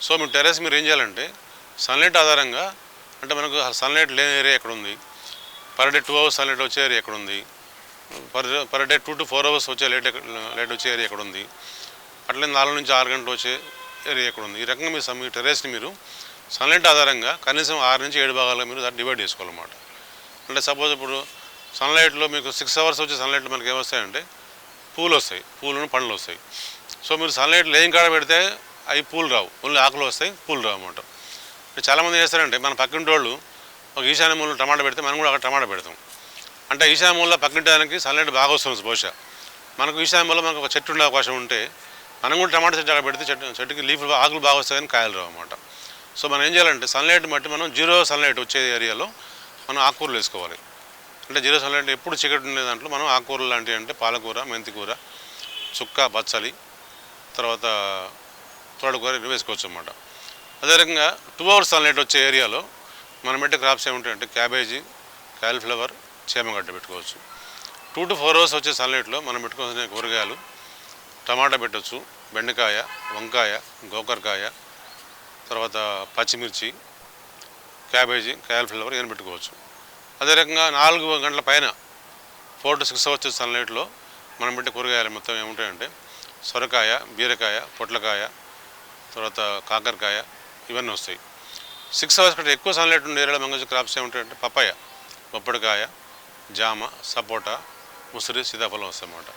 So మీ terrace మీరు ఏం చేయాలంటే సన్లైట్ ఆధారంగా అంటే మనకు సన్లైట్ లేని ఏరియా ఎక్కడ ఉంది, పర్ డే 2 hours సన్లైట్ వచ్చే ఏరియా ఎక్కడ ఉంది, పర్ డే 2 to 4 hours వచ్చే లైట్ వచ్చే ఏరియా ఎక్కడ ఉంది, అట్లే 4 నుంచి 6 గంటలు వచ్చే ఏరియా ఎక్కడ ఉంది. ఈ రకంగా మీ టెర్రస్ని మీరు సన్లైట్ ఆధారంగా కనీసం 6 నుంచి 7 భాగాలుగా మీరు డివైడ్ చేసుకోవాలన్నమాట. అంటే సపోజ్ ఇప్పుడు సన్లైట్లో మీకు 6 hours వచ్చే సన్లైట్లో మనకి ఏమొస్తాయంటే పూలు వస్తాయి, పూలను పండ్లు వస్తాయి. సో మీరు సన్లైట్ లేని కాడ పెడితే అవి పూలు రావు, ఓన్లీ ఆకులు వస్తాయి, పూలు రావు అన్నమాట. చాలామంది చేస్తారంటే మన పక్కింటి వాళ్ళు ఒక ఈశాన్య మూలలో టమాటా పెడితే మనం కూడా అక్కడ టమాటా పెడతాం. అంటే ఈశాన్య మూలలో పక్కింటి దానికి సన్లైట్ బాగా వస్తుంది బహుశా. మనకు ఈశాన్య మూలలో మనకు ఒక చెట్టు ఉండే అవకాశం ఉంటే మనం కూడా టమాటా చెట్టు అక్కడ పెడితే చెట్టుకి లీఫ్లు ఆకులు బాగా వస్తాయి కానీ కాయలు రావు అన్నమాట. సో మనం ఏం చేయాలంటే సన్లైట్ బట్టి మనం 0 సన్లైట్ వచ్చే ఏరియాలో మనం ఆకుకూరలు వేసుకోవాలి. అంటే 0 సన్లైట్ ఎప్పుడు చీకటి ఉండే దాంట్లో మనం ఆకుకూరలు లాంటివి అంటే పాలకూర, మెంతికూర, చుక్క, బచ్చలి, తర్వాత తోటకూర ఇవి వేసుకోవచ్చు అన్నమాట. అదే రకంగా 2 hours సన్లైట్ వచ్చే ఏరియాలో మనం పెట్టే క్రాప్స్ ఏముంటాయంటే క్యాబేజీ, కాలీఫ్లవర్, చేమగడ్డ పెట్టుకోవచ్చు. 2 to 4 hours వచ్చే సన్లైట్లో మనం పెట్టుకోవాల్సిన కూరగాయలు టమాటా పెట్టవచ్చు, బెండకాయ, వంకాయ, గోకరకాయ, తర్వాత పచ్చిమిర్చి, క్యాబేజీ, కాలీఫ్లవర్ ఇవన్నీ పెట్టుకోవచ్చు. అదే రకంగా 4 గంటల పైన 4 to 6 hours సన్లైట్లో మనం పెట్టే కూరగాయలు మొత్తం ఏముంటాయంటే సొరకాయ, బీరకాయ, పొట్లకాయ, తర్వాత కాకరకాయ ఇవన్నీ వస్తాయి. 6 hours కంటే ఎక్కువ సన్లైట్ ఉండే ఏరియాలో మంగళ క్రాప్స్ ఏముంటాయంటే పపాయ, బొప్పడికాయ, జామ, సపోటా, ముసిరి, సీతాఫలం వస్తాయి అన్నమాట.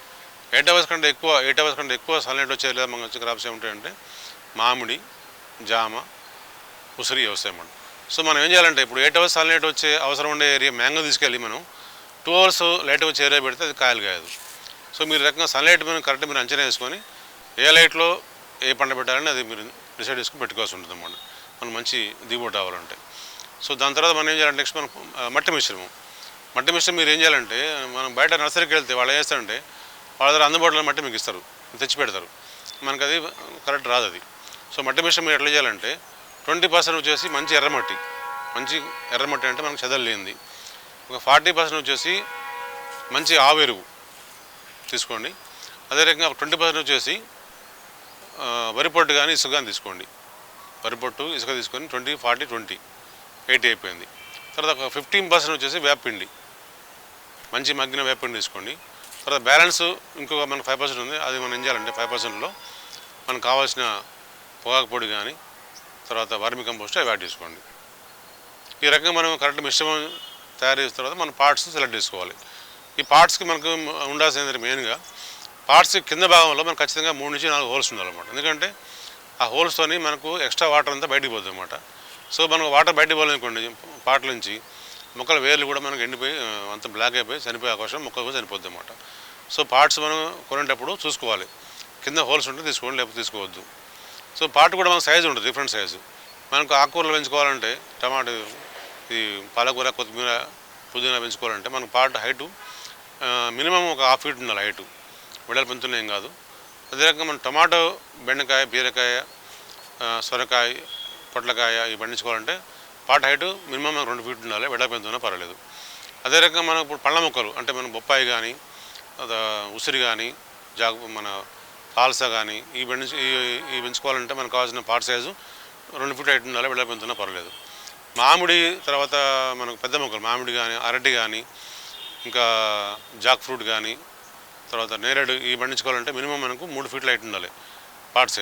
8 hours కంటే ఎక్కువ సన్లైట్ వచ్చే ఏరియాలో మంగళ క్రాప్స్ ఏముంటాయంటే మామిడి, జామ, ఉసిరి వస్తాయి అన్నమాట. సో మనం ఏం చేయాలంటే ఇప్పుడు 8 hours సన్లైట్ వచ్చే అవసరం ఉండే ఏరియా మ్యాంగో తీసుకెళ్ళి మనం 2 hours లైట్ వచ్చే ఏరియా పెడితే అది కాయలు కాయదు. సో మీరు రకంగా సన్లైట్ మీరు కరెక్ట్ మీరు అంచనా వేసుకొని ఏ లైట్లో ఏ పంట పెట్టాలని అది మీరు డిసైడ్ చేసుకుని పెట్టుకోవాల్సి ఉంటుంది అన్నమాట మనం మంచి దిగుబడి రావాలంటే. సో దాని తర్వాత మనం ఏం చేయాలంటే నెక్స్ట్ మనం మట్టి మిశ్రమం మీరు ఏం చేయాలంటే మనం బయట నర్సరీకి వెళ్తే వాళ్ళు ఏం చేస్తారంటే వాళ్ళ దగ్గర అందుబాటులో మట్టి మీకు ఇస్తారు, తెచ్చి పెడతారు, మనకు అది కరెక్ట్ రాదు అది. సో మట్టి మిశ్రమం మీరు ఎట్లా చేయాలంటే 20% వచ్చేసి మంచి ఎర్రమట్టి అంటే మనకు చెదలు లేనిది, ఒక 40% వచ్చేసి మంచి ఆవు ఎరువు తీసుకోండి. అదే రకంగా 20% వచ్చేసి వరిపొట్టు కానీ ఇసుక కానీ తీసుకోండి. వరిపొట్టు ఇసుక తీసుకొని 20, 40, 20, 80 అయిపోయింది. తర్వాత ఒక 15% వచ్చేసి వేపపిండి, మంచి మగ్గిన వేపపిండి తీసుకోండి. తర్వాత బ్యాలెన్స్ ఇంకొక మనకు 5% ఉంది, అది మనం ఏం చేయాలంటే 5%లో మనకు కావాల్సిన పొగాకు పొడి కానీ తర్వాత వర్మి కంపోస్ట్ అవి యాడ్ చేసుకోండి. ఈ రకంగా మనం కరెక్ట్ మిశ్రమం తయారు చేసిన తర్వాత మనం పార్ట్స్ సెలెక్ట్ చేసుకోవాలి. ఈ పార్ట్స్కి మనకు ఉండాల్సింది మెయిన్గా పార్ట్స్ కింద భాగంలో మనకు ఖచ్చితంగా 3 నుంచి 4 హోల్స్ ఉండాలన్నమాట. ఎందుకంటే ఆ హోల్స్తోని మనకు ఎక్స్ట్రా వాటర్ అంతా బయటికి పోతుంది అన్నమాట. సో మనకు వాటర్ బయటికి పోవాలనుకోండి పార్ట్ల నుంచి మొక్కల వేర్లు కూడా మనకు ఎండిపోయి అంత బ్లాక్ అయిపోయి చనిపోయే అవకాశం మొక్క కూడా చనిపోద్ది అన్నమాట. సో పార్ట్స్ మనం కొనేటప్పుడు చూసుకోవాలి, కింద హోల్స్ ఉంటే తీసుకోండి, లేకపోతే తీసుకోవద్దు. సో పార్ట్ కూడా మనకు సైజు ఉంటుంది, డిఫరెంట్ సైజు. మనకు ఆకుకూరలు పెంచుకోవాలంటే టమాటో, ఈ పాలకూర, కొత్తిమీర, పుదీనా పెంచుకోవాలంటే మనకు పార్ట్ హైటు మినిమం ఒక 1/2 feet ఉండాలి హైటు, వెడల్పు పెంచుతున్నా ఏం కాదు. అదే రకంగా మనం టమాటో, బెండకాయ, బీరకాయ, సొరకాయ, పొట్లకాయ ఇవి పండించుకోవాలంటే పార్ట్ హైటు మినిమం 2 feet ఉండాలి, వెడల్పు పెంచుతున్నా పర్వాలేదు. అదే రకంగా మనం ఇప్పుడు పళ్ళ మొక్కలు అంటే మనం బొప్పాయి కానీ ఉసిరి కానీ మన పాల్సా కానీ ఈ పెంచుకోవాలంటే మనకు కావాల్సిన పార్ట్ సైజు 2 feet హైట్ ఉండాలి, వెడల్పు పెంచుతున్నా పర్వాలేదు. మామిడి తర్వాత మనకు పెద్ద మొక్కలు మామిడి కానీ, అరటి కానీ, ఇంకా జాక్ ఫ్రూట్ కానీ, తర్వాత నేరేడు ఇవి పండించుకోవాలంటే మినిమం మనకు 3 feet హైట్ ఉండాలి పార్ట్ సైజ్.